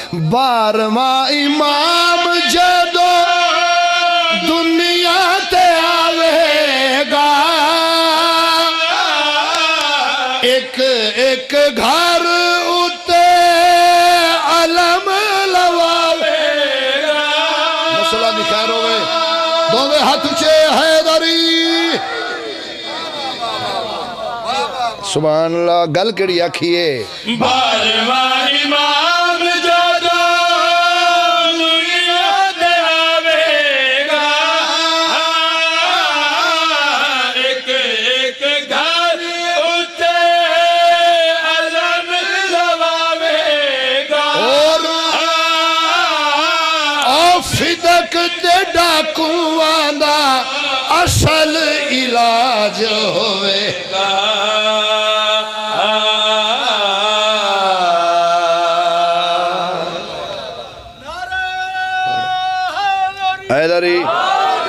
12वां इमाम जदो दुनिया ते आवेगा, एक एक घर उते अलम लवावेगा। मसला दी खैर होवे, दोवे हाथ चे हैदरी। सुभान अल्लाह। गल केड़ी आखिए? 12वां इमाम जदो दुनिया ते आवेगा, एक एक घर उते अलम लवावेगा। और फिदक दे डाकुआं दा असल इलाज होवेगा। हैदरी